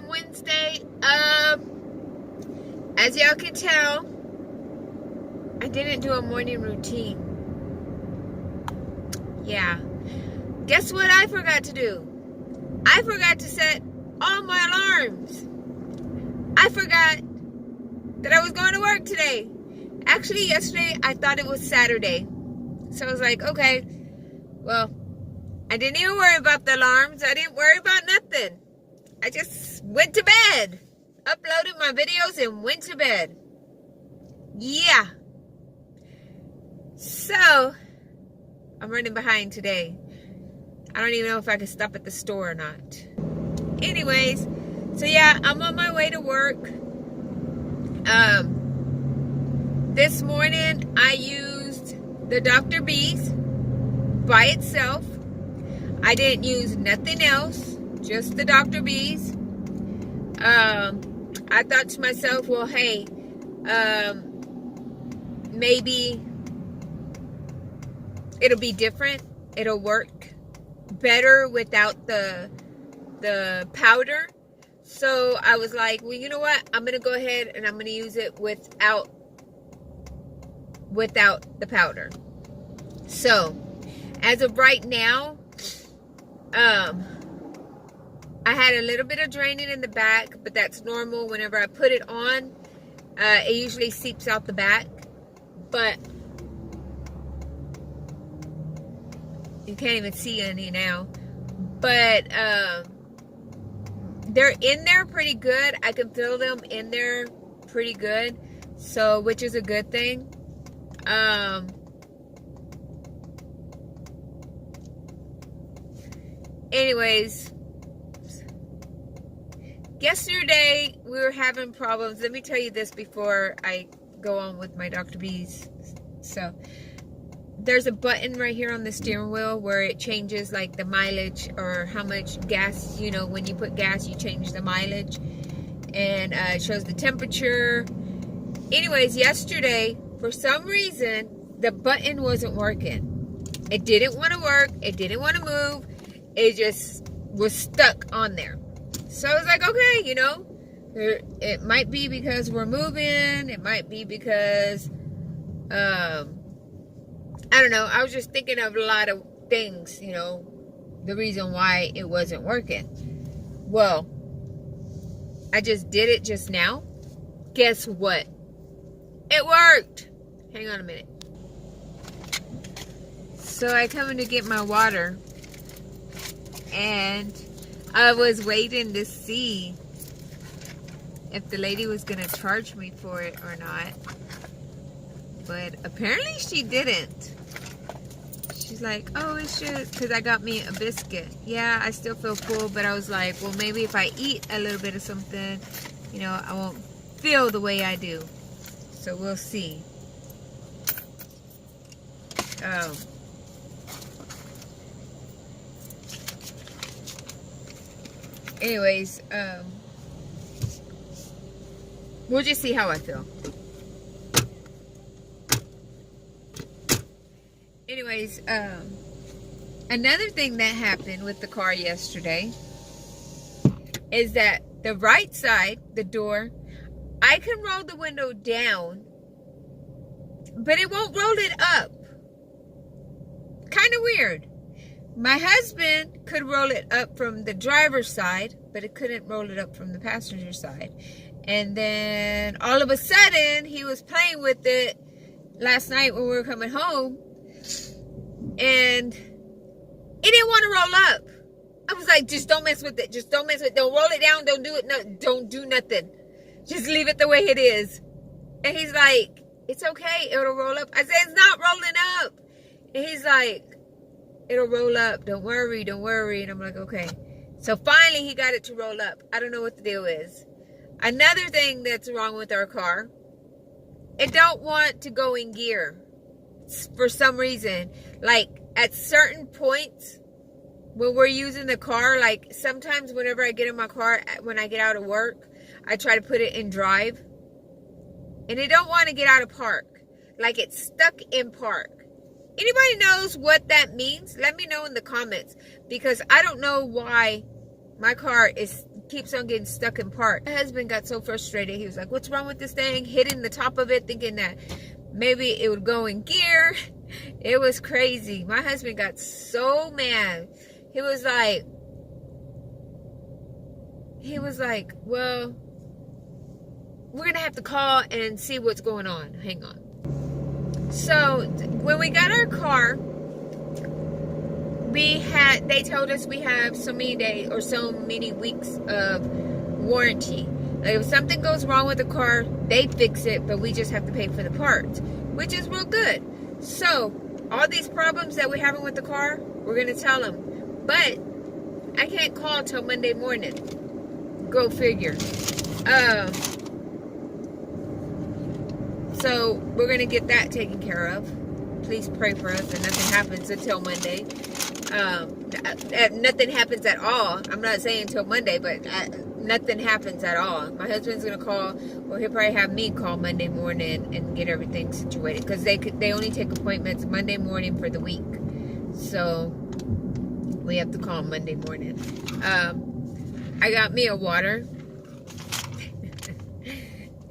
welcome Wednesday. As y'all can tell, I didn't do a morning routine. Yeah. Guess what I forgot to do? I forgot to set all my alarms. I forgot that I was going to work today. Actually, yesterday I thought it was Saturday. So I was like, okay, well, I didn't even worry about the alarms. I didn't worry about nothing. I just went to bed. Uploaded my videos and went to bed. Yeah. So, I'm running behind today. I don't even know if I can stop at the store or not. Anyways, so yeah, I'm on my way to work. This morning I used the Dr.B's by itself. I didn't use nothing else, just the Dr.B's. I thought to myself, well, hey, maybe it'll be different. It'll work better without the powder. So I was like, well, you know what? I'm going to go ahead and I'm going to use it without the powder. So, as of right now, I had a little bit of draining in the back, but that's normal. Whenever I put it on, it usually seeps out the back. But you can't even see any now. But they're in there pretty good. I can feel them in there pretty good. So, which is a good thing. Anyways, yesterday we were having problems. Let me tell you this before I go on with my Dr.B's. So, there's a button right here on the steering wheel where it changes like the mileage or how much gas, you know, when you put gas, you change the mileage. And it shows the temperature. Anyways, yesterday, for some reason, the button wasn't working. It didn't want to work. It didn't want to move. It just was stuck on there. So I was like, okay, you know, it might be because we're moving. It might be because, I don't know. I was just thinking of a lot of things, you know, the reason why it wasn't working. Well, I just did it just now. Guess what? It worked. Hang on a minute. So I come in to get my water. And I was waiting to see if the lady was going to charge me for it or not. But apparently she didn't. She's like, oh, it's just because I got me a biscuit. Yeah, I still feel full, but I was like, well, maybe if I eat a little bit of something, you know, I won't feel the way I do. So we'll see. Anyways, we'll just see how I feel. Anyways, another thing that happened with the car yesterday is that the right side, the door, I can roll the window down, but it won't roll it up. Kind of weird. My husband could roll it up from the driver's side, but it couldn't roll it up from the passenger side. And then all of a sudden, he was playing with it last night when we were coming home, and it didn't want to roll up. I was like, just don't mess with it. Just don't mess with it. Don't roll it down. Don't do it. No, don't do nothing. Just leave it the way it is. And he's like, it's okay. It'll roll up. I said, it's not rolling up. And he's like, it'll roll up. Don't worry. Don't worry. And I'm like, okay. So finally he got it to roll up. I don't know what the deal is. Another thing that's wrong with our car, it don't want to go in gear for some reason. Like at certain points when we're using the car, like sometimes whenever I get in my car, when I get out of work, I try to put it in drive. And it don't want to get out of park. Like it's stuck in park. Anybody knows what that means? Let me know in the comments. Because I don't know why my car keeps on getting stuck in park. My husband got so frustrated. He was like, what's wrong with this thing? Hitting the top of it, thinking that maybe it would go in gear. It was crazy. My husband got so mad. He was like, well, we're going to have to call and see what's going on. Hang on. So when we got our car, they told us we have so many days or so many weeks of warranty. Like if something goes wrong with the car, they fix it, but we just have to pay for the parts, which is real good. So all these problems that we're having with the car, we're going to tell them. But I can't call till Monday morning. Go figure. So we're going to get that taken care of. Please pray for us and nothing happens until Monday. Nothing happens at all. I'm not saying until Monday, but nothing happens at all. My husband's going to call, or he'll probably have me call Monday morning and get everything situated. Because they only take appointments Monday morning for the week. So we have to call Monday morning. I got me a water.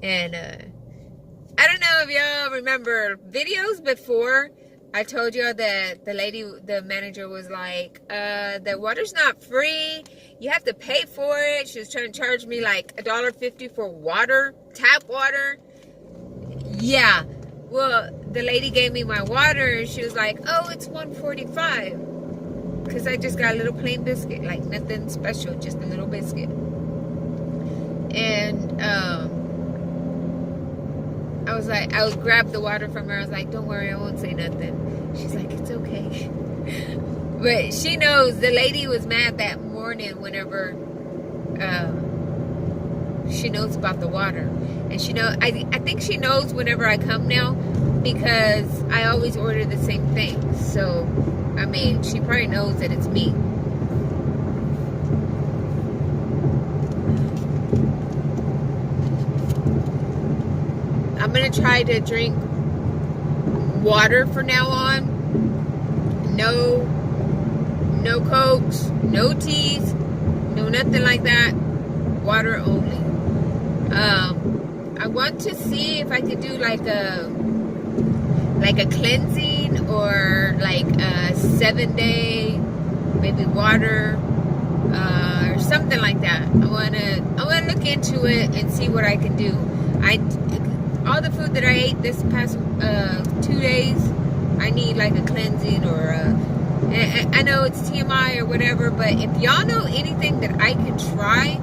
And I don't know if y'all remember videos before. I told y'all that the manager was like, the water's not free. You have to pay for it. She was trying to charge me like $1.50 for water, tap water. Yeah. Well, the lady gave me my water and she was like, oh, it's $1.45. Because I just got a little plain biscuit, like nothing special, just a little biscuit. And I was like, I would grab the water from her. I was like, don't worry, I won't say nothing. She's like, it's okay. But she knows. The lady was mad that morning whenever she knows about the water. And she knows, I think she knows whenever I come now because I always order the same thing. So, I mean, she probably knows that it's me. I'm going to try to drink water from now on. No Cokes, no teas, no nothing like that. Water only. I want to see if I could do like a cleansing or like a 7-day maybe water or something like that. I want to look into it and see what I can do. All the food that I ate this past 2 days, I need like a cleansing or I know it's TMI or whatever, but if y'all know anything that I can try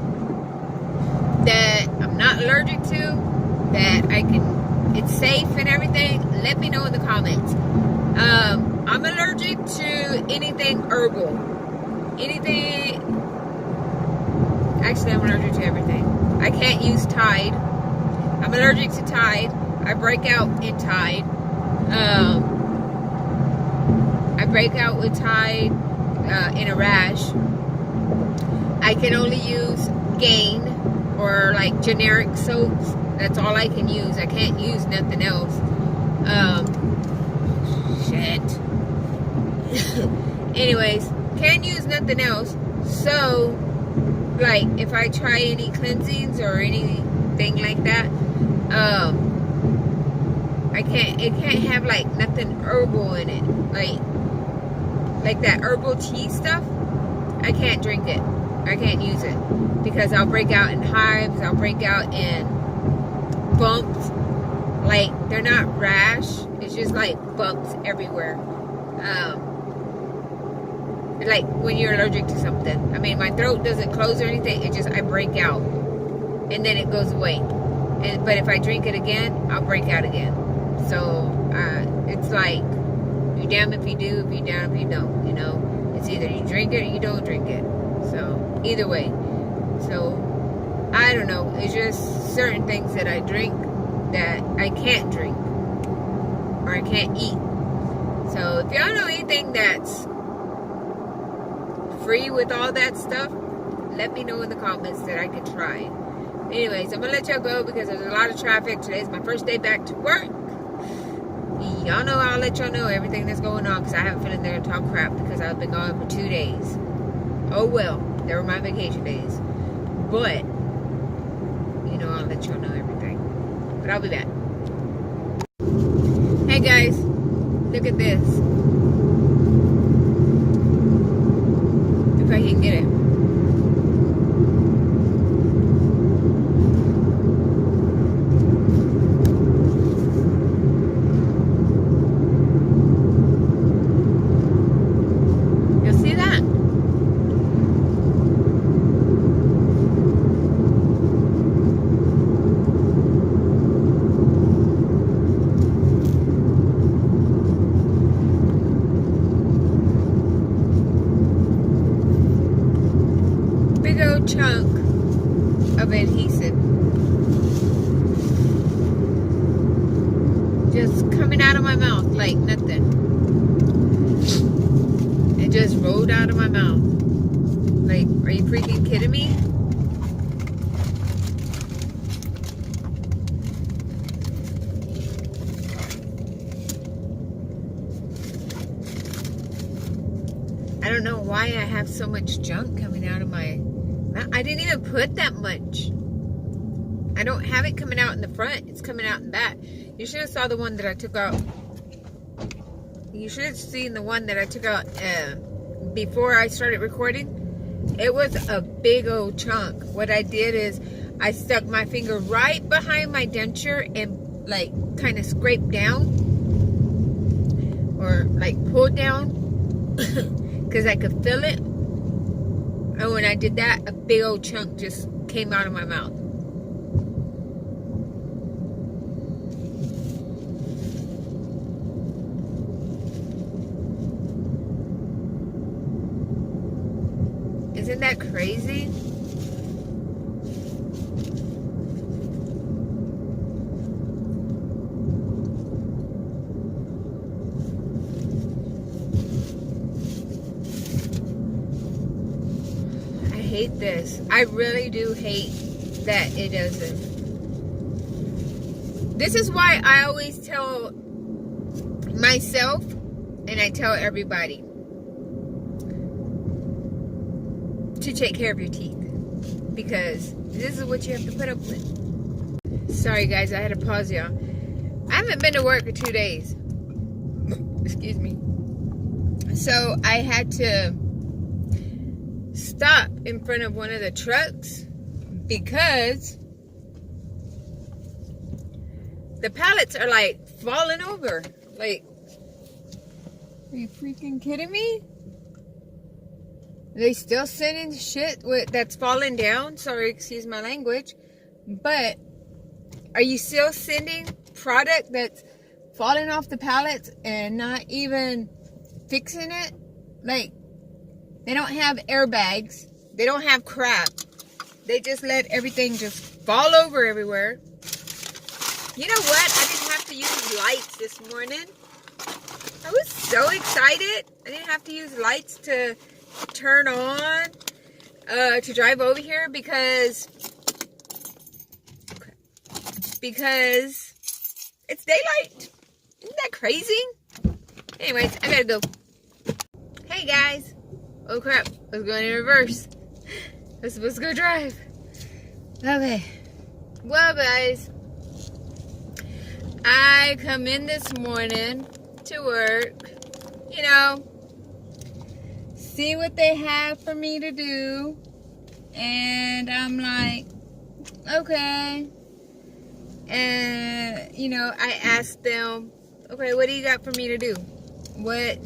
that I'm not allergic to, that I can, it's safe and everything, let me know in the comments. I'm allergic to anything herbal. Actually, I'm allergic to everything. I can't use Tide. I'm allergic to Tide. I break out in Tide. I break out with Tide in a rash. I can only use Gain or like generic soaps. That's all I can use. I can't use nothing else. Shit. Anyways, can't use nothing else. So, like, if I try any cleansings or anything like that, it can't have like nothing herbal in it, like that herbal tea stuff. I can't drink it. I can't use it because I'll break out in hives. I'll break out in bumps. Like, they're not rash. It's just like bumps everywhere. Like when you're allergic to something. I mean, my throat doesn't close or anything. It just, I break out and then it goes away. But if I drink it again, I'll break out again. So it's like, you damn if you do, if you damn if you don't, you know. It's either you drink it or you don't drink it. So either way. So I don't know. It's just certain things that I drink that I can't drink or I can't eat. So if y'all know anything that's free with all that stuff, let me know in the comments that I can try. Anyways, I'm gonna let y'all go because there's a lot of traffic. Today's my first day back to work. Y'all know I'll let y'all know everything that's going on because I haven't been in there and talk crap because I've been gone for 2 days. Oh well, they were my vacation days. But, you know, I'll let y'all know everything. But I'll be back. Hey guys, look at this. If I can get it. You'll see that? Big old chunk of adhesive just coming out of my mouth like nothing. It just rolled out of my mouth. Like, are you freaking kidding me? I don't know why I have so much junk coming out of my mouth. I didn't even put that much. I don't have it coming out in the front. It's coming out in the back. You should have saw the one that I took out. You should have seen the one that I took out before I started recording. It was a big old chunk. What I did is I stuck my finger right behind my denture and like kind of scraped down or like pulled down because I could feel it. And when I did that, a big old chunk just came out of my mouth. Isn't that crazy? I hate this. I really do hate that it doesn't. This is why I always tell myself and I tell everybody to take care of your teeth, because this is what you have to put up with. Sorry guys, I had to pause y'all. I haven't been to work for 2 days. Excuse me. So I had to stop in front of one of the trucks because the pallets are like falling over. Like, are you freaking kidding me? They still sending shit that's falling down. Sorry, excuse my language. But are you still sending product that's falling off the pallets and not even fixing it? Like, they don't have airbags. They don't have crap. They just let everything just fall over everywhere. You know what? I didn't have to use lights this morning. I was so excited. I didn't have to use lights to turn on to drive over here because it's daylight. Isn't that crazy? Anyways, I gotta go. Hey guys. Oh crap, I was going in reverse. I was supposed to go drive. Okay. Well guys, I come in this morning to work, you know, see what they have for me to do, and I'm like, okay. And you know, I asked them, okay, what do you got for me to do? What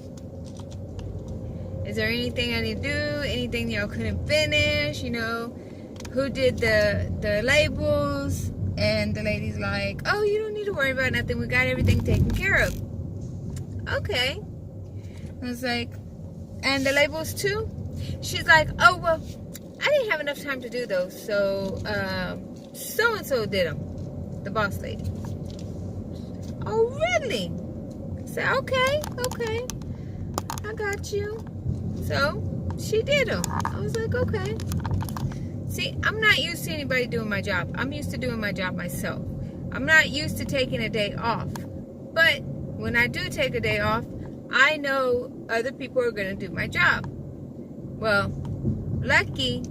is there, anything I need to do, anything y'all couldn't finish, you know, who did the labels? And the lady's like, oh, you don't need to worry about nothing, we got everything taken care of. Okay. I was like, and the labels too? She's like, oh, well, I didn't have enough time to do those, so so-and-so did them, the boss lady. Oh, really? I said, okay, I got you. So, she did them. I was like, okay. See, I'm not used to anybody doing my job. I'm used to doing my job myself. I'm not used to taking a day off. But when I do take a day off, I know other people are going to do my job. Well, lucky,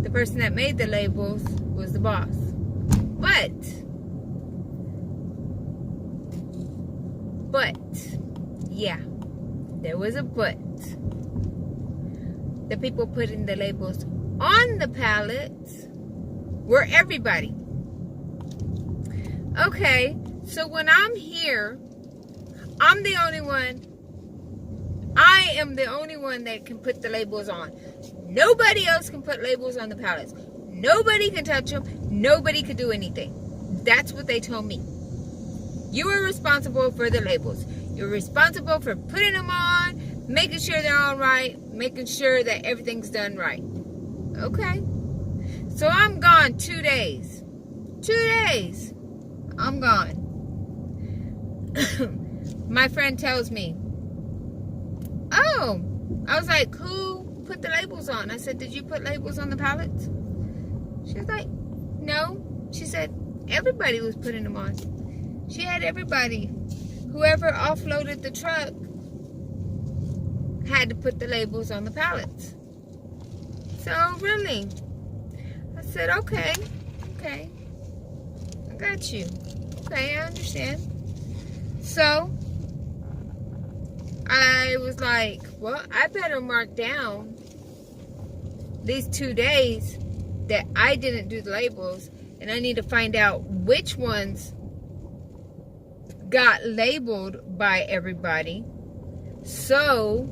the person that made the labels was the boss. But, yeah, there was a but. The people putting the labels on the pallets were everybody. Okay, so when I'm here, I'm the only one. I am the only one that can put the labels on. Nobody else can put labels on the pallets. Nobody can touch them. Nobody can do anything. That's what they told me. You are responsible for the labels. You're responsible for putting them on, making sure they're all right, making sure that everything's done right. Okay. So I'm gone 2 days. 2 days. I'm gone. My friend tells me, oh, I was like, who put the labels on? I said, did you put labels on the pallets? She was like, no. She said, everybody was putting them on. She had everybody. Whoever offloaded the truck had to put the labels on the pallets. So, really? I said, okay. I got you. Okay, I understand. So, I was like, well, I better mark down these 2 days that I didn't do the labels, and I need to find out which ones got labeled by everybody, so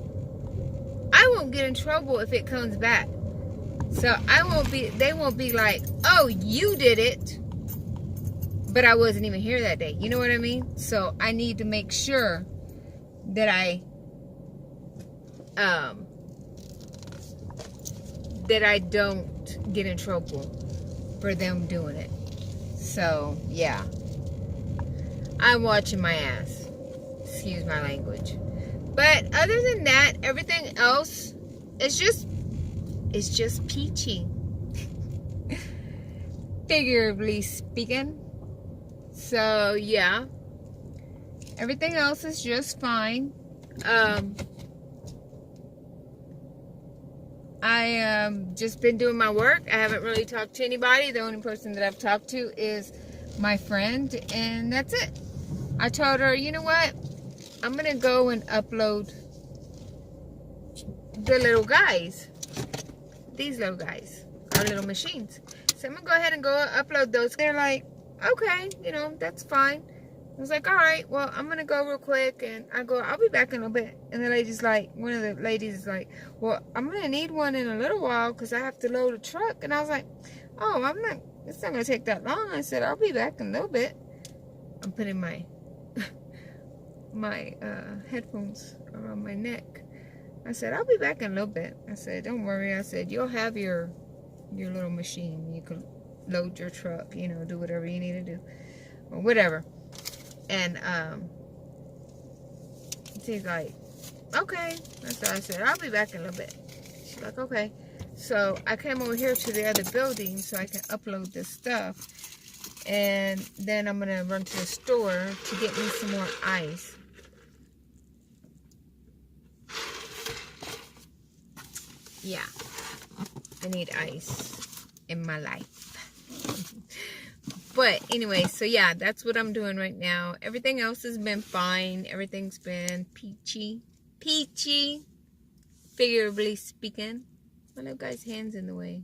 I won't get in trouble if it comes back. So they won't be like, oh, you did it, but I wasn't even here that day. You know what I mean? So I need to make sure that I don't get in trouble for them doing it. So yeah, I'm watching my ass. Excuse my language. But other than that, everything else is just peachy. Figuratively speaking. So yeah, everything else is just fine. I just been doing my work. I haven't really talked to anybody. The only person that I've talked to is my friend, and that's it. I told her, you know what? I'm gonna go and upload the little guys. These little guys are little machines. So I'm gonna go ahead and go upload those. They're like, okay, that's fine. I was like, all right, well, I'm going to go real quick. And I go, I'll be back in a little bit. And the lady's like, one of the ladies is like, well, I'm going to need one in a little while because I have to load a truck. And I was like, oh, it's not going to take that long. I said, I'll be back in a little bit. I'm putting my headphones around my neck. I said, I'll be back in a little bit. I said, don't worry. I said, you'll have your little machine. You can load your truck, do whatever you need to do or whatever. And she's like, okay. So I said, I'll be back in a little bit. She's like, okay. So I came over here to the other building so I can upload this stuff. And then I'm going to run to the store to get me some more ice. Yeah. I need ice in my life. But anyway, so yeah, that's what I'm doing right now. Everything else has been fine. Everything's been peachy. Figuratively speaking. My little guy's hand's in the way.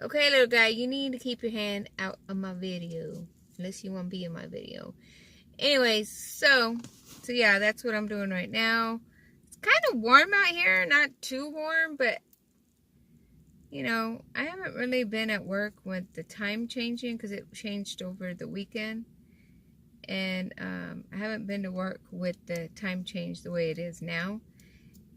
Okay, little guy, you need to keep your hand out of my video. Unless you want to be in my video. Anyways, so yeah, that's what I'm doing right now. It's kind of warm out here. Not too warm, but I haven't really been at work with the time changing because it changed over the weekend. And I haven't been to work with the time change the way it is now.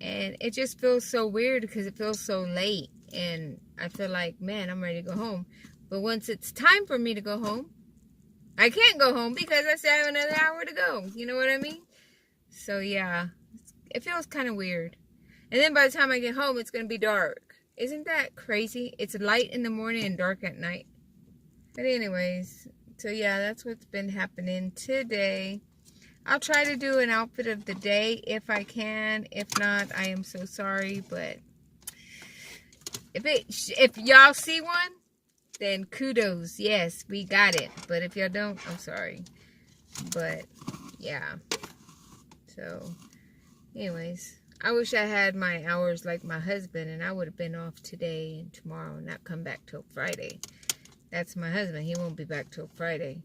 And it just feels so weird because it feels so late. And I feel like, man, I'm ready to go home. But once it's time for me to go home, I can't go home because I still have another hour to go. You know what I mean? So, yeah, it feels kind of weird. And then by the time I get home, it's going to be dark. Isn't that crazy? It's light in the morning and dark at night. But anyways, so yeah, that's what's been happening today. I'll try to do an outfit of the day if I can. If not, I am so sorry. But If y'all see one, then kudos. Yes, we got it. But if y'all don't, I'm sorry. But yeah. So, anyways, I wish I had my hours like my husband, and I would have been off today and tomorrow and not come back till Friday. That's my husband. He won't be back till Friday.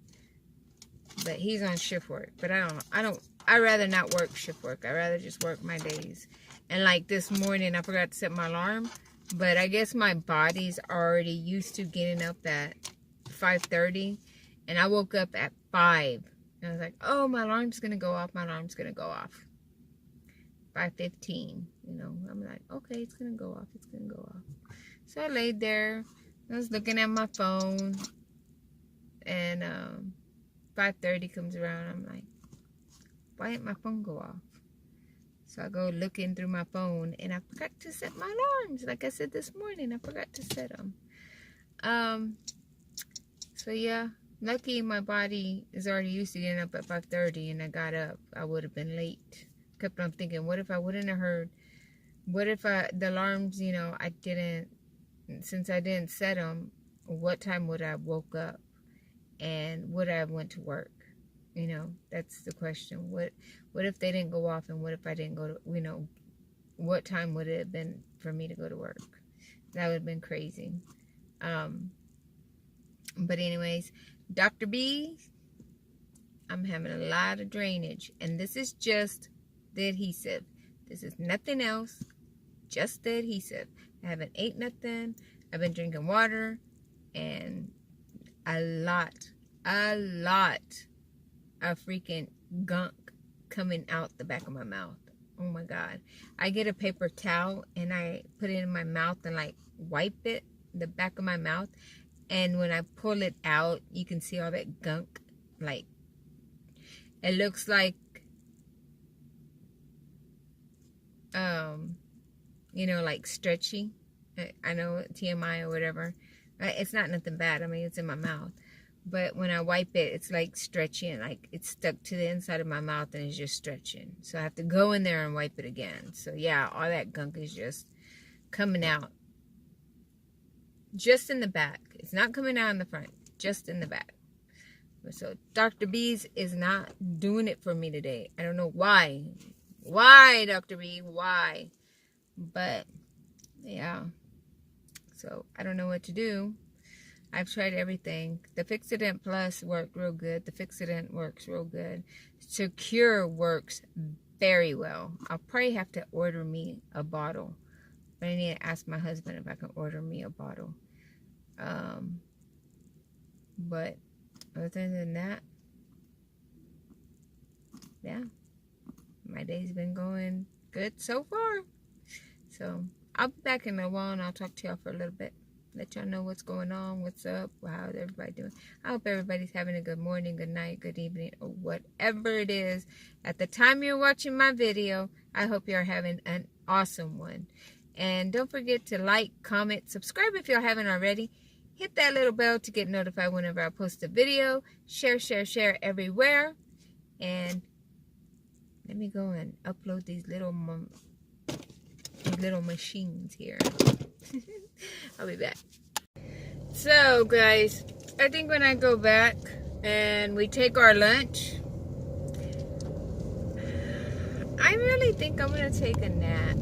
But he's on shift work. But I'd rather not work shift work. I'd rather just work my days. And like this morning, I forgot to set my alarm. But I guess my body's already used to getting up at 5:30. And I woke up at 5. And I was like, oh, my alarm's going to go off. My alarm's going to go off. 5:15. You know, I'm like, okay, it's going to go off. It's going to go off. So I laid there. I was looking at my phone. And 5:30 comes around. I'm like, why didn't my phone go off? So I go looking through my phone, and I forgot to set my alarms. Like I said this morning, I forgot to set them. So yeah, lucky my body is already used to getting up at 5:30, and I got up. I would have been late. Kept on thinking, what if I wouldn't have heard? What if the alarms, you know, since I didn't set them, what time would I have woke up? And would I have went to work? You know, that's the question. What if they didn't go off, and what if I didn't go to, you know, what time would it have been for me to go to work? That would have been crazy. But anyways, Dr. B, I'm having a lot of drainage, and this is just the adhesive. This is nothing else, just the adhesive. I haven't ate nothing. I've been drinking water, and a lot of freaking gunk coming out the back of my mouth. Oh my God. I get a paper towel and I put it in my mouth and like wipe it, the back of my mouth. And when I pull it out, you can see all that gunk. Like, it looks like, you know, like stretchy. I know, TMI or whatever. It's not nothing bad. I mean, it's in my mouth. But when I wipe it, it's like stretching, like it's stuck to the inside of my mouth and it's just stretching. So I have to go in there and wipe it again. So yeah, all that gunk is just coming out. Just in the back. It's not coming out in the front, just in the back. So Dr. B's is not doing it for me today. I don't know why. Why, Dr. B? Why? But yeah. So I don't know what to do. I've tried everything. The Adhesadent Plus worked real good. The Adhesadent works real good. Secure works very well. I'll probably have to order me a bottle. But I need to ask my husband if I can order me a bottle. But other than that, yeah, my day's been going good so far. So I'll be back in a while and I'll talk to y'all for a little bit. Let y'all know what's going on, what's up, how's everybody doing. I hope everybody's having a good morning, good night, good evening, or whatever it is. At the time you're watching my video, I hope you're having an awesome one. And don't forget to like, comment, subscribe if you haven't already. Hit that little bell to get notified whenever I post a video. Share, share, share everywhere. And let me go and upload these little machines here. I'll be back. So guys, I think when I go back and we take our lunch, I really think I'm gonna take a nap.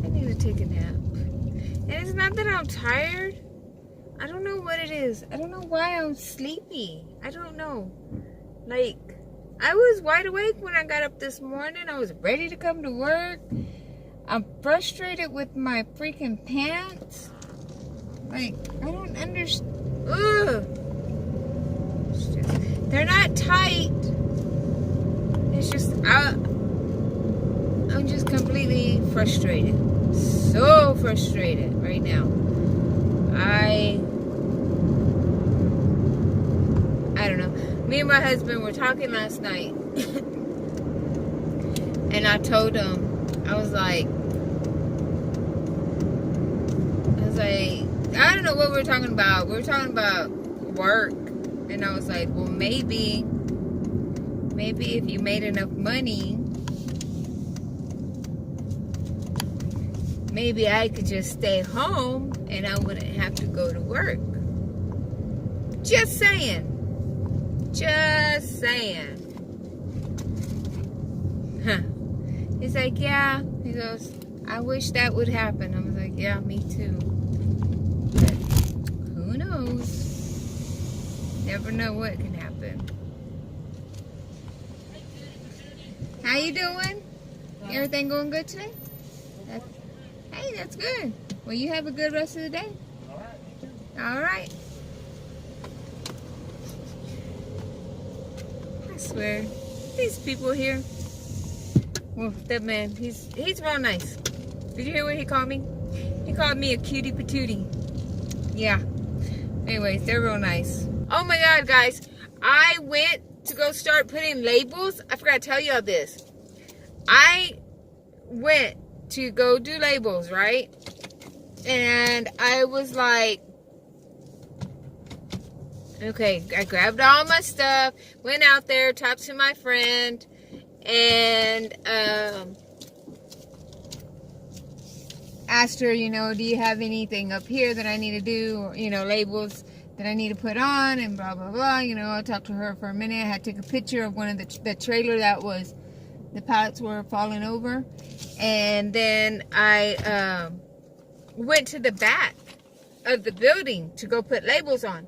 I need to take a nap. And it's not that I'm tired. I don't know what it is. I don't know why I'm sleepy. I don't know. Like, I was wide awake when I got up this morning. I was ready to come to work. I'm frustrated with my freaking pants. Like, I don't understand. Ugh. They're not tight. It's just, I'm just completely frustrated. So frustrated right now. I don't know. Me and my husband were talking last night. And I told him, I was like, I don't know what we were talking about. We were talking about work. And I was like, well, maybe if you made enough money, maybe I could just stay home and I wouldn't have to go to work. Just saying. Just saying. Huh. He's like, yeah. He goes, I wish that would happen. I was like, yeah, me too. But who knows? Never know what can happen. How you doing? Everything going good today? Hey, that's good. Well, you have a good rest of the day. All right, me too. All right. I swear, these people here. Well, that man, he's real nice. Did you hear what he called me? He called me a cutie patootie. Yeah. Anyways, they're real nice. Oh my God, guys. I went to go start putting labels. I forgot to tell y'all this. I went to go do labels, right? And I was like, okay, I grabbed all my stuff, went out there, talked to my friend, and asked her, you know, do you have anything up here that I need to do, or, you know, labels that I need to put on, and blah, blah, blah. You know, I talked to her for a minute. I had to take a picture of one of the trailer that was, the pallets were falling over. And then I went to the back of the building to go put labels on.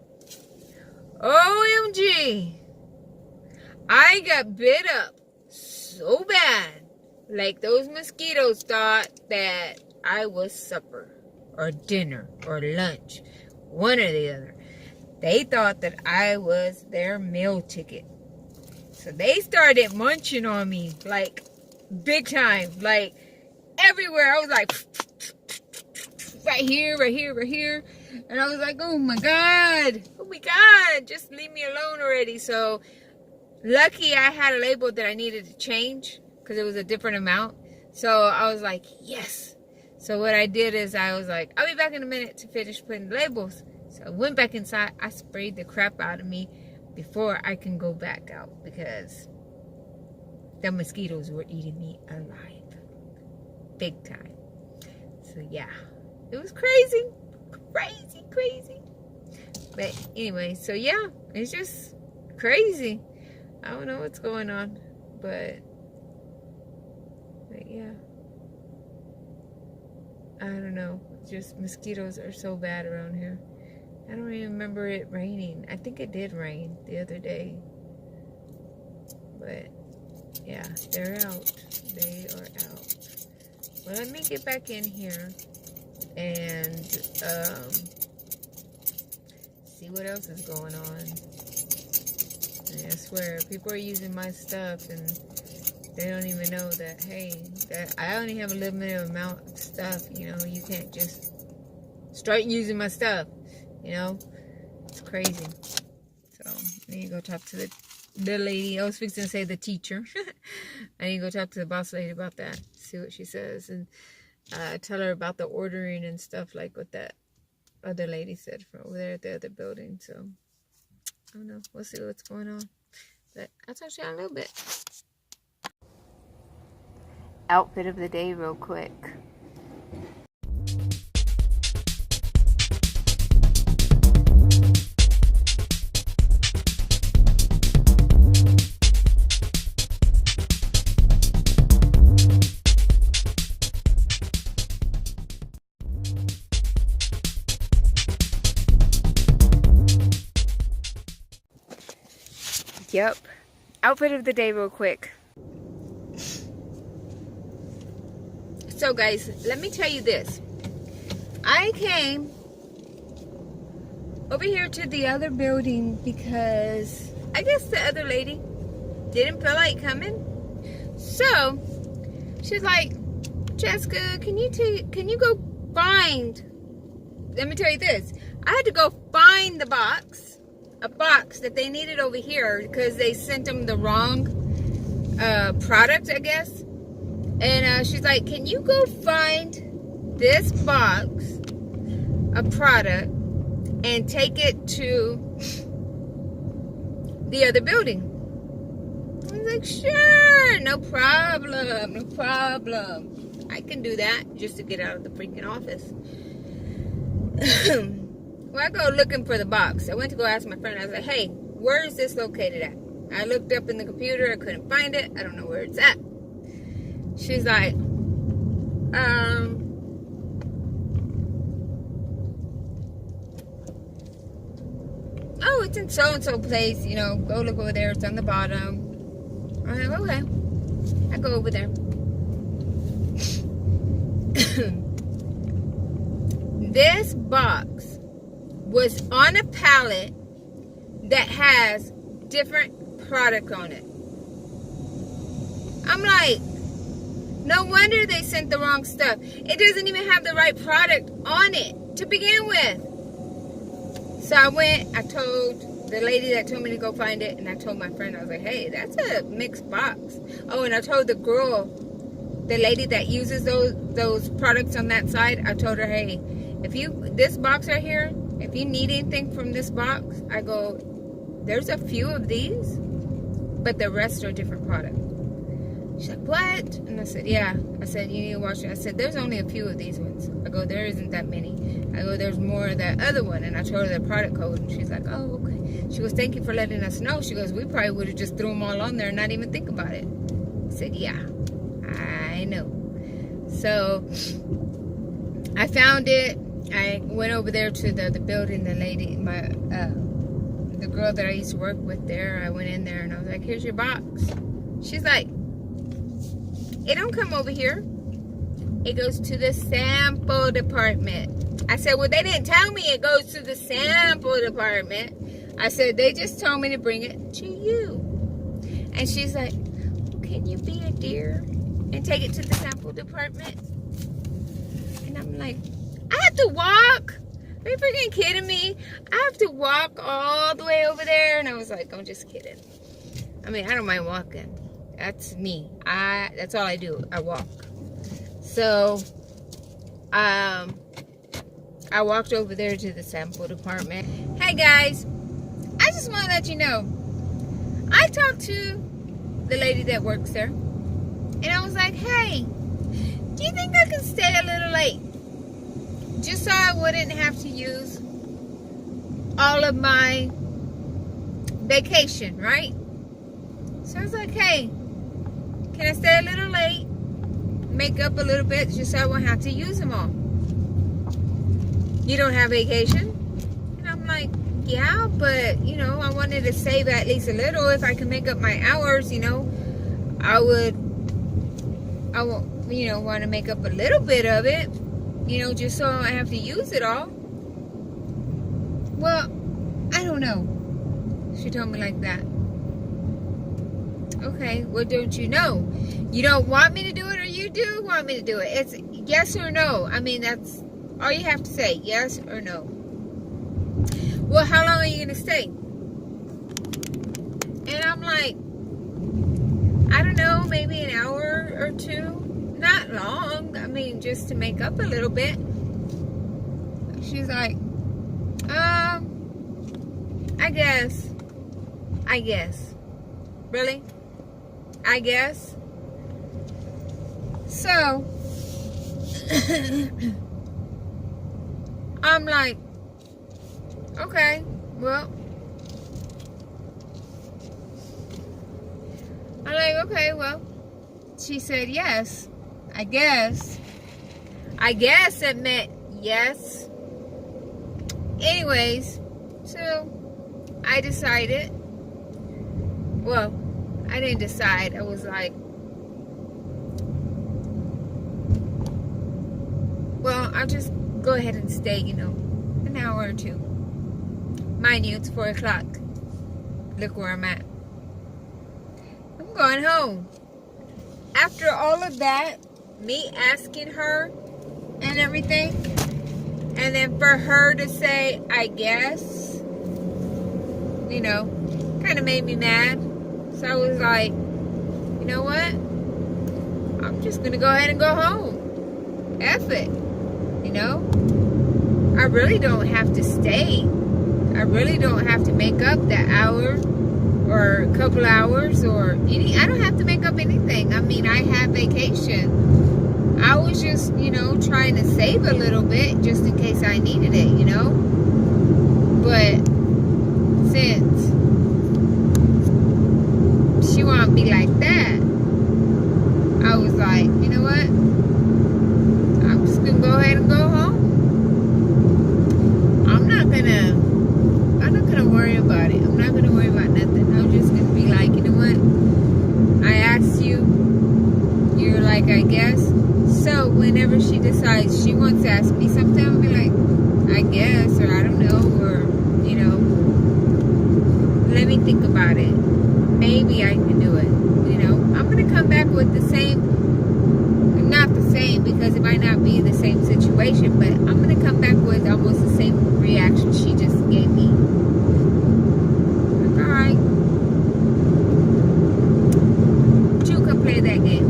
OMG. I got bit up so bad. Like those mosquitoes thought that I was supper or dinner or lunch. One or the other. They thought that I was their meal ticket. So they started munching on me like big time. Like everywhere. I was like right here, right here, right here. And I was like, oh my God. Oh my God. Just leave me alone already. So lucky I had a label that I needed to change because it was a different amount. So I was like, yes. So what I did is I was like, I'll be back in a minute to finish putting the labels. So I went back inside. I sprayed the crap out of me before I can go back out because the mosquitoes were eating me alive. Big time. So yeah, it was crazy. Crazy, crazy. But anyway, so yeah, it's just crazy. I don't know what's going on, but yeah. I don't know. Just mosquitoes are so bad around here. I don't even remember it raining. I think it did rain the other day. But yeah, they're out. They are out. Well, let me get back in here and see what else is going on. And I swear, people are using my stuff and they don't even know that, hey, that I only have a limited amount of stuff. You know, you can't just start using my stuff. You know, it's crazy. So I need to go talk to the lady. I was fixing to say the teacher. I need to go talk to the boss lady about that. See what she says, and tell her about the ordering and stuff like what that other lady said from over there at the other building. So I don't know. We'll see what's going on. But I'll talk to you in a little bit. Outfit of the day real quick. Yep. Outfit of the day real quick. So guys, let me tell you this. I came over here to the other building because I guess the other lady didn't feel like coming. So she's like, Jessica, can you go find, let me tell you this. I had to go find a box that they needed over here because they sent them the wrong product, I guess. And she's like, can you go find this box of product and take it to the other building? I was like, sure, no problem, no problem. I can do that just to get out of the freaking office. Well, I go looking for the box. I went to go ask my friend. I was like, hey, where is this located at? I looked up in the computer. I couldn't find it. I don't know where it's at. She's like, oh, it's in so-and-so place. You know, go look over there. It's on the bottom. I'm like, okay. I go over there. This box was on a pallet that has different product on it. I'm like, no wonder they sent the wrong stuff. It doesn't even have the right product on it to begin with. So I went, I told the lady that told me to go find it, and I told my friend, I was like, hey, that's a mixed box. Oh, and I told the girl, the lady that uses those products on that side, I told her, hey, this box right here, if you need anything from this box, I go, there's a few of these, but the rest are different products. She's like, what? And I said, yeah. I said, you need to watch it. I said, there's only a few of these ones. I go, there isn't that many. I go, there's more of that other one. And I told her the product code, and she's like, oh, okay. She goes, thank you for letting us know. She goes, we probably would have just threw them all on there and not even think about it. I said, yeah, I know. So I found it. I went over there to the building. The lady, the girl that I used to work with there, I went in there and I was like, here's your box. She's like, it don't come over here. It goes to the sample department. I said, well, they didn't tell me it goes to the sample department. I said, they just told me to bring it to you. And she's like, can you be a dear and take it to the sample department? And I'm like, I have to walk? Are you freaking kidding me? I have to walk all the way over there? And I was like, I'm just kidding. I mean, I don't mind walking. That's me. That's all I do. I walk. So, I walked over there to the sample department. Hey guys, I just want to let you know, I talked to the lady that works there, and I was like, hey, do you think I can stay a little late? Just so I wouldn't have to use all of my vacation, right? So I was like, hey, can I stay a little late? Make up a little bit just so I won't have to use them all. You don't have vacation? And I'm like, yeah, but, you know, I wanted to save at least a little. If I can make up my hours, you know, I will, you know, want to make up a little bit of it, you know, just so I have to use it all. Well, I don't know. She told me like that. Okay, well, don't you know? You don't want me to do it, or you do want me to do it? It's yes or no. I mean, that's all you have to say, yes or no. Well, how long are you going to stay? And I'm like, I don't know, maybe an hour or two. Not long. I mean, just to make up a little bit. She's like, I guess. Really? I guess. So, I'm like, okay, well, I'm like, okay, well, she said yes, I guess it meant yes. Anyways, so I decided, well, I didn't decide. I was like, well, I'll just go ahead and stay, you know, an hour or two. Mind you, it's 4 o'clock. Look where I'm at. I'm going home. After all of that, me asking her and everything, and then for her to say, I guess, you know, kind of made me mad. So I was like, you know what? I'm just going to go ahead and go home. F it. You know? I really don't have to stay. I really don't have to make up that hour or a couple hours or any. I don't have to make up anything. I mean, I have vacation. I was just, trying to save a little bit just in case I needed it, But since she want to be like that, I was like, you know what? I'm just going to go ahead and go home. I'm not going to worry about it. I'm not going to worry about nothing. I'm just going to be like, you know what? I asked you. You're like, I guess. So whenever she decides she wants to ask me something, I'll be like, I guess, or I don't know, or, let me think about it. Maybe I can do it. I'm going to come back with the same, not the same, because it might not be the same situation, but I'm going to come back with almost the same reaction she just gave me. Like, all right. You can play that game.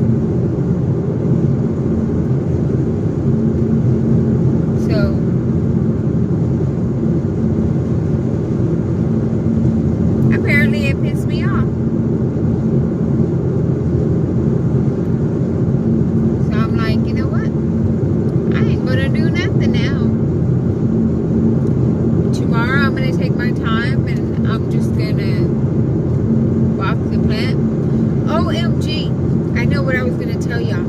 So, apparently it pissed me off. So I'm like, you know what? I ain't gonna do nothing now. Tomorrow I'm gonna take my time and I'm just gonna walk the plant. OMG, I know what I was gonna tell y'all.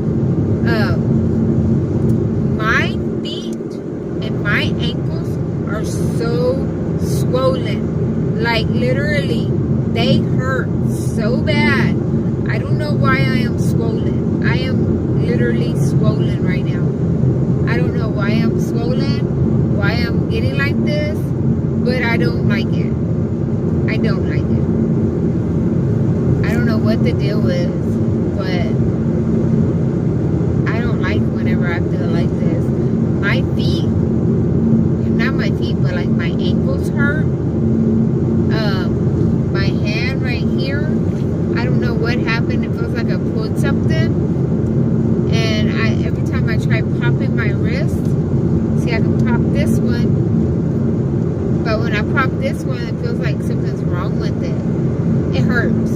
My feet and my ankles are so swollen. Like literally, they hurt so bad. I don't know why I am swollen. I am literally swollen right now. I don't know why I'm swollen, why I'm getting like this, but I don't like it. I don't like it. I don't know what the deal is, but I don't like whenever I feel like this. My feet, not my feet, but like my ankles hurt. My hand right here, I don't know what happened. It feels like I pulled something. And every time I try popping my wrist, see, I can pop this one. But when I pop this one, it feels like something's wrong with it. It hurts.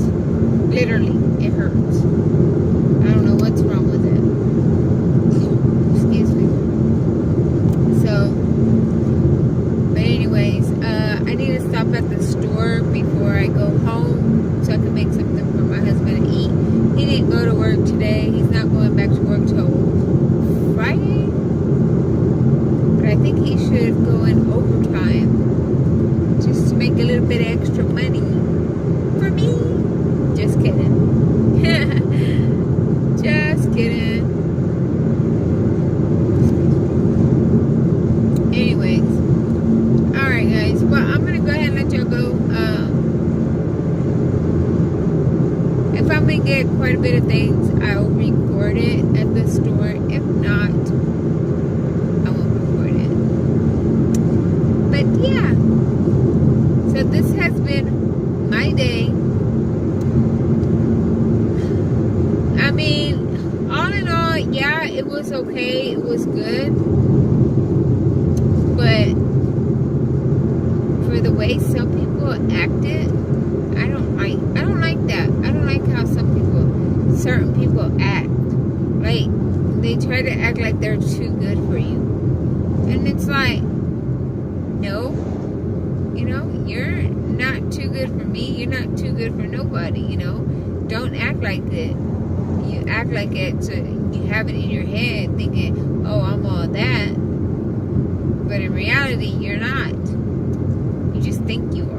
Literally, it hurts. I don't know what's wrong with it. Excuse me. So, but anyways, I need to stop at the store before I go home so I can make something for my husband to eat. He didn't go to work today. He's not going back to work till Friday. But I think he should go in overtime just to make a little bit of extra money for me. Just kidding. Just kidding. Anyways. Alright guys. Well, I'm going to go ahead and let y'all go. If I'm going to get quite a bit of things, I'll record it at the store. If not, I won't record it. But yeah. So this has been my day. I mean, all in all, yeah, it was okay. It was good. But for the way some people acted, I don't like that. I don't like how certain people act. Like, they try to act like they're too good for you. And it's like, no. You're not too good for me. You're not too good for nobody, Don't act like that. You act like it, so you have it in your head thinking, oh, I'm all that. But in reality, you're not. You just think you are.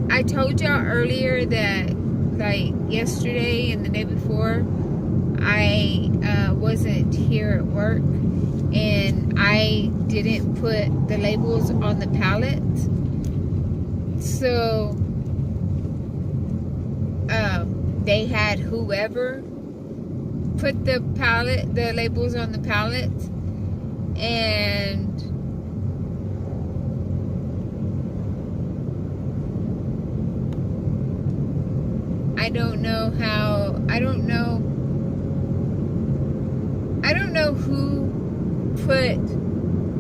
I told y'all earlier that, like, yesterday and the day before, I wasn't here at work. And I didn't put the labels on the pallet. So, they had whoever put the labels on the pallet. And I don't know who put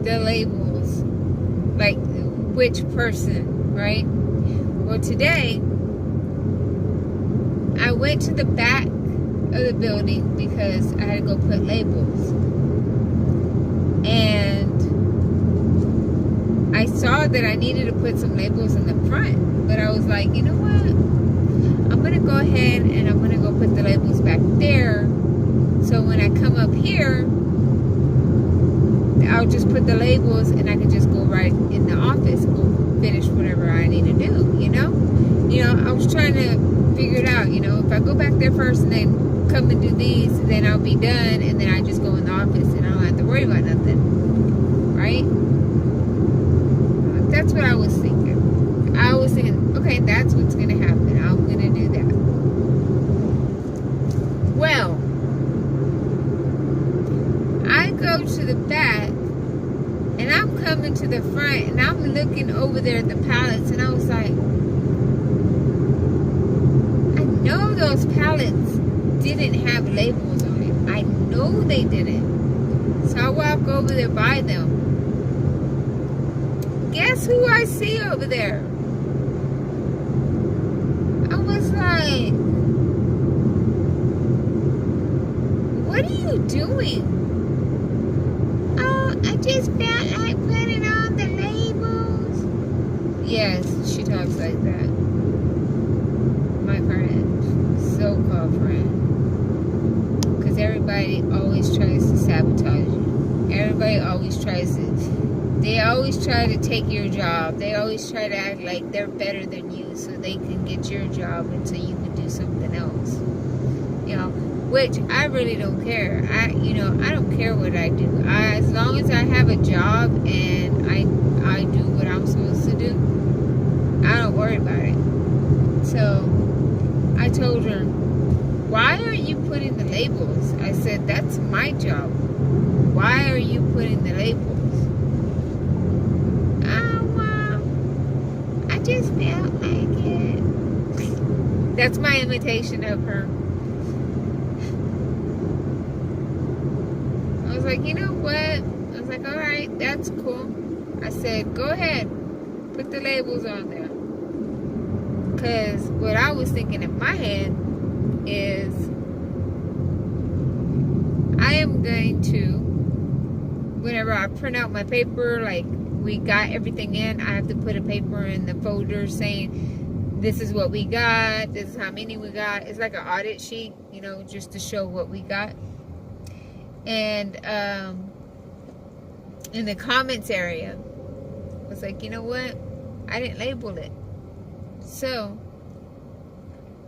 the labels, like which person, right? Well, today I went to the back of the building because I had to go put labels. And I saw that I needed to put some labels in the front. But I was like, you know what? I'm going to go ahead and I'm going to go put the labels back there. So when I come up here, I'll just put the labels and I can just go right in the office and go finish whatever I need to do, you know? I was trying to figure it out, if I go back there first and then come and do these, then I'll be done, and then I just go in the office and I don't have to worry about nothing, right? That's what I was thinking. I was thinking, okay, that's what's going to happen. I'm going to do that. Well, I go to the back, and I'm coming to the front, and I'm looking over there at the pallets, and I was like, I know those pallets didn't have labels on it. I know they didn't. So I walk over there by them. Guess who I see over there? I was like, what are you doing? Oh, I just felt like putting on the labels. Yes, she talks like that. My friend, so-called friend. Because everybody always tries to sabotage you. Everybody always tries to, they always try to take your job. They always try to act like they're better than you so they can get your job until you can do something else. Which I really don't care. I don't care what I do. As long as I have a job and I do what I'm supposed to do, I don't worry about it. So I told her, why are you putting the labels? I said, that's my job. Why are you putting the labels? Oh, well, I just felt like it. That's my imitation of her. I was like, you know what? I was like, all right, that's cool. I said, go ahead. Put the labels on there. Because what I was thinking in my head is I am going to, whenever I print out my paper, like we got everything in, I have to put a paper in the folder saying this is what we got, this is how many we got. It's like an audit sheet, just to show what we got. And in the comments area, I was like, you know what? I didn't label it. So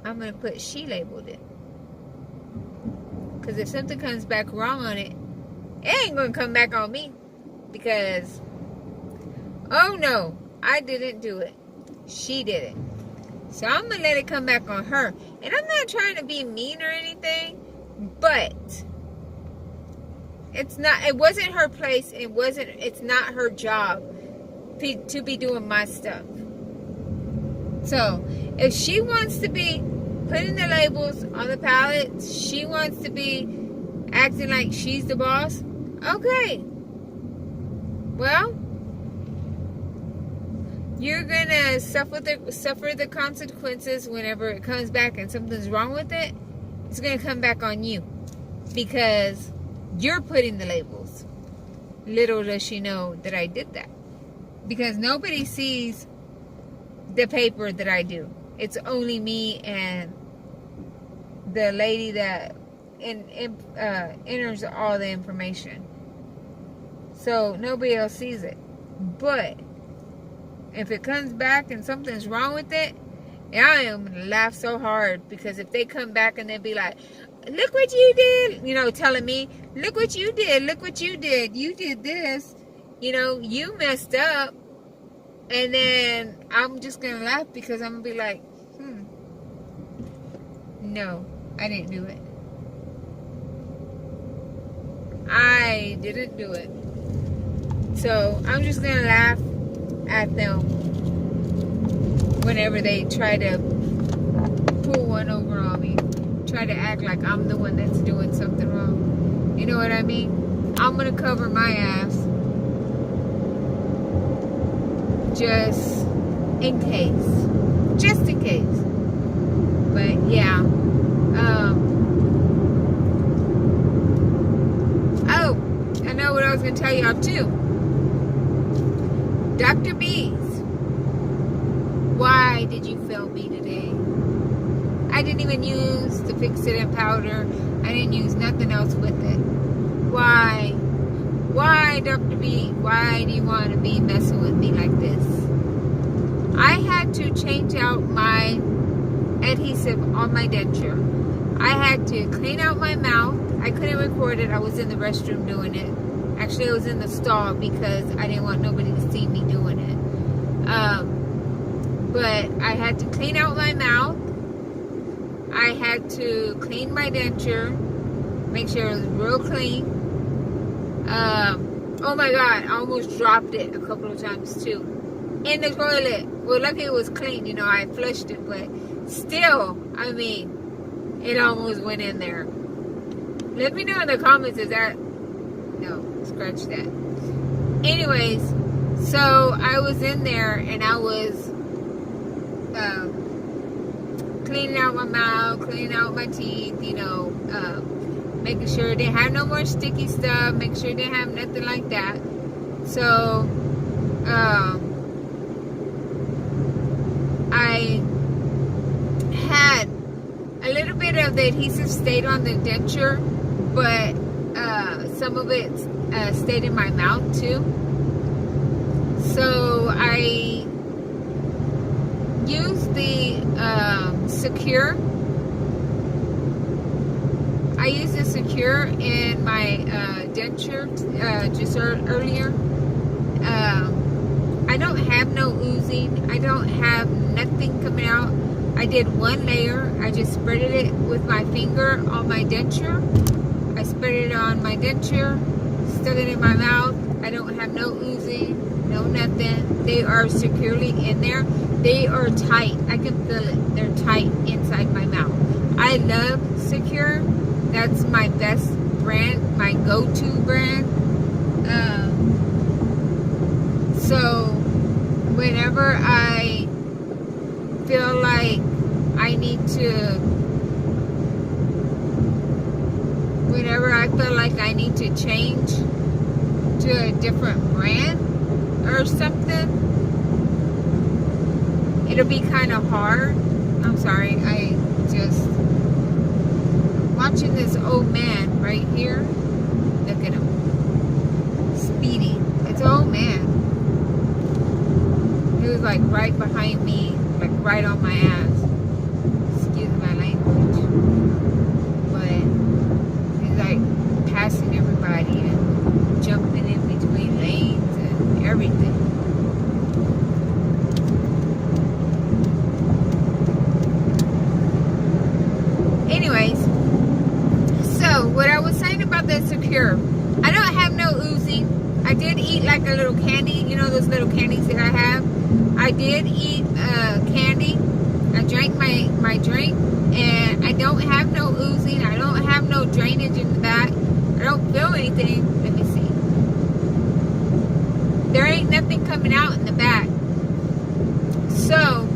I'm going to put she labeled it. Because if something comes back wrong on it, it ain't going to come back on me. Because, oh no, I didn't do it. She did it. So I'm going to let it come back on her. And I'm not trying to be mean or anything, but it wasn't her place. It's not her job to be doing my stuff. So if she wants to be putting the labels on the pallets, she wants to be acting like she's the boss, okay. Well, you're gonna suffer the consequences whenever it comes back and something's wrong with it. It's gonna come back on you because you're putting the labels. Little does she know that I did that, because nobody sees the paper that I do. It's only me and the lady that enters all the information. So nobody else sees it. But if it comes back and something's wrong with it, I am going to laugh so hard, because if they come back and they'll be like, look what you did, telling me, look what you did, you did this, you messed up. And then I'm just going to laugh, because I'm going to be like, no, I didn't do it. I didn't do it. So I'm just going to laugh at them whenever they try to pull one over on me. Try to act like I'm the one that's doing something wrong. You know what I mean? I'm going to cover my ass. Just in case. But yeah. know what I was going to tell y'all too. Dr.B's. Why did you fail me today? I didn't even use the Adhesadent powder. I didn't use nothing else with it. Why? Why, Dr.B? Why do you want to be messing with me like this? I had to change out my adhesive on my denture. I had to clean out my mouth. I couldn't record it. I was in the restroom doing it. Actually, I was in the stall because I didn't want nobody to see me doing it. But I had to clean out my mouth. I had to clean my denture. Make sure it was real clean. Oh my God, I almost dropped it a couple of times too. In the toilet. Well, lucky it was clean. You know, I flushed it. But still, I mean, it almost went in there. Let me know in the comments, is that... No, scratch that. Anyways, so I was in there and I was cleaning out my mouth, cleaning out my teeth, you know, making sure they have no more sticky stuff, make sure they have nothing like that. So, I had a little bit of the adhesive stayed on the denture, but some of it stayed in my mouth too. So I used the Secure. I used the Secure in my denture just earlier. I don't have no oozing. I don't have nothing coming out. I did one layer. I just spreaded it with my finger on my denture. I spread it on my denture, stuck it in my mouth. I don't have no oozing, no nothing. They are securely in there. They are tight. I can feel it. They're tight inside my mouth. I love Secure. That's my best brand, my go-to brand. So whenever I feel like I need to, whenever I feel like I need to change to a different brand or something, it'll be kind of hard. I'm sorry, I just watching this old man right here. Look at him speeding. It's an old man. He was like right behind me, like right on my ass. Excuse my language. But he's like passing everybody and jumping in between lanes and everything. Anyways, so what I was saying about the Secure, I don't have no oozing. I did eat like a little candy, you know those little candies that I have. I did eat candy. I drank my drink, and I don't have no oozing. I don't have no drainage in the back. I don't feel anything. Let me see. There ain't nothing coming out in the back. So,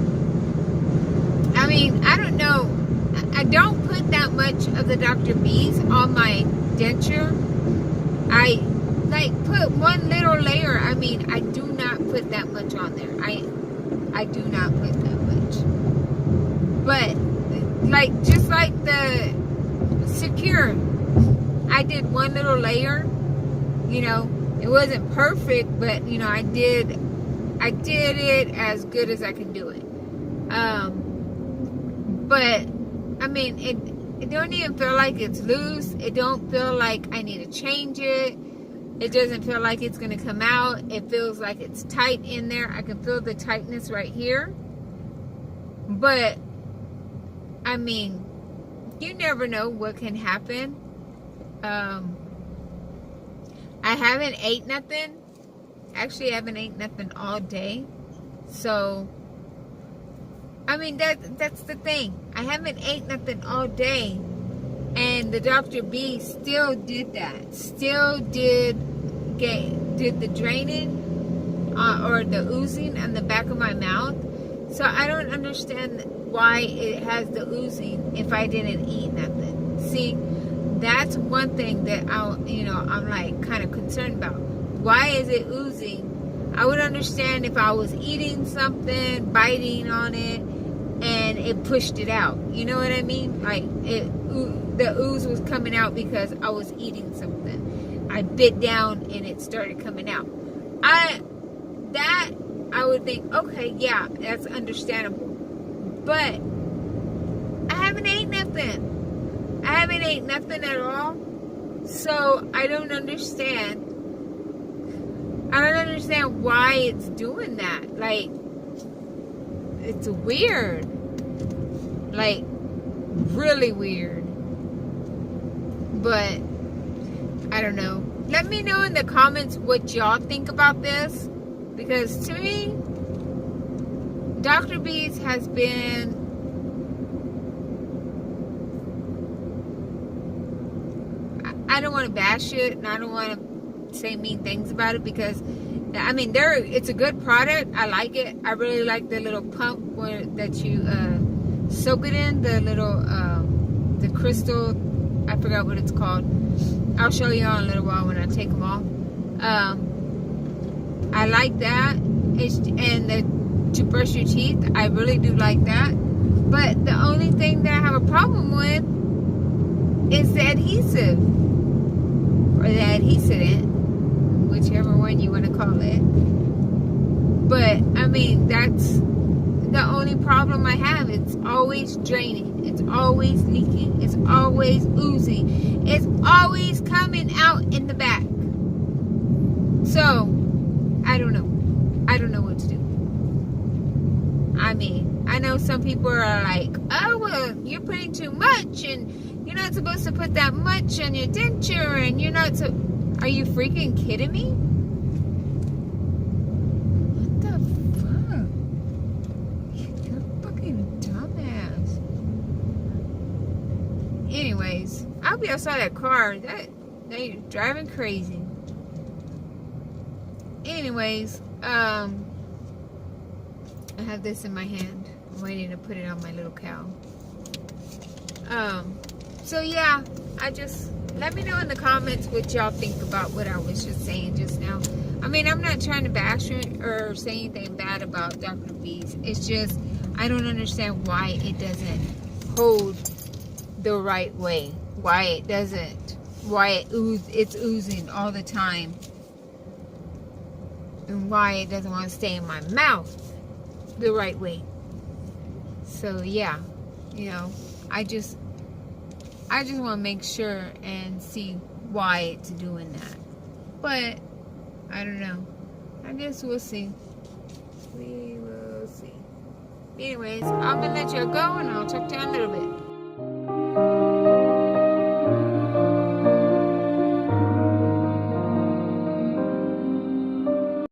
I mean, I don't know. I don't put that much of the Dr.B's on my denture. I like put one little layer. I mean, I do not put that much on there. I do not put that much. But like just like the Secure, I did one little layer. You know, it wasn't perfect, but you know, I did it as good as I can do it. But I mean, it don't even feel like it's loose. It don't feel like I need to change it. It doesn't feel like it's going to come out. It feels like it's tight in there. I can feel the tightness right here. But, I mean, you never know what can happen. I haven't ate nothing. Actually, I haven't ate nothing all day. So, I mean, that's the thing. I haven't ate nothing all day. And the Dr.B still did that. Still did the draining or the oozing on the back of my mouth. So I don't understand why it has the oozing if I didn't eat nothing. See, That's one thing that I'm like kind of concerned about. Why is it oozing? I would understand if I was eating something, biting on it, and it pushed it out. You know what I mean? Like the ooze was coming out because I was eating something. I bit down and it started coming out. I would think, okay, yeah, that's understandable. But I haven't ate nothing. I haven't ate nothing at all. So I don't understand. I don't understand why it's doing that. Like, it's weird. Like, really weird. But I don't know. Let me know in the comments what y'all think about this. Because to me, Dr.B's has been I don't want to bash it, and I don't want to say mean things about it, because I mean, it's a good product. I like it. I really like the little pump that you soak it in, the little the crystal, I forgot what it's called. I'll show you all in a little while when I take them off. I like that. To brush your teeth, I really do like that. But the only thing that I have a problem with is the adhesive, or the adhesadent, whichever one you want to call it. But I mean, that's the only problem I have. It's always draining. It's always leaking. It's always oozing. It's always coming out in the back. So I don't know. I don't know what to do. I mean, I know some people are like, oh, well, you're putting too much, and you're not supposed to put that much on your denture, and you're not so... Are you freaking kidding me? What the fuck? You're a fucking dumbass. Anyways, I'll be outside that car. They're driving crazy. Anyways, I have this in my hand. I'm waiting to put it on my little cow. So yeah, let me know in the comments what y'all think about what I was just saying just now. I mean, I'm not trying to bash or say anything bad about Dr.B's. It's just, I don't understand why it doesn't hold the right way. Why it's oozing all the time. And why it doesn't want to stay in my mouth the right way. So yeah, I just want to make sure and see why it's doing that. But I don't know. I guess we'll see. We will see. Anyways, I'm gonna let you go, and I'll talk to you in a little bit.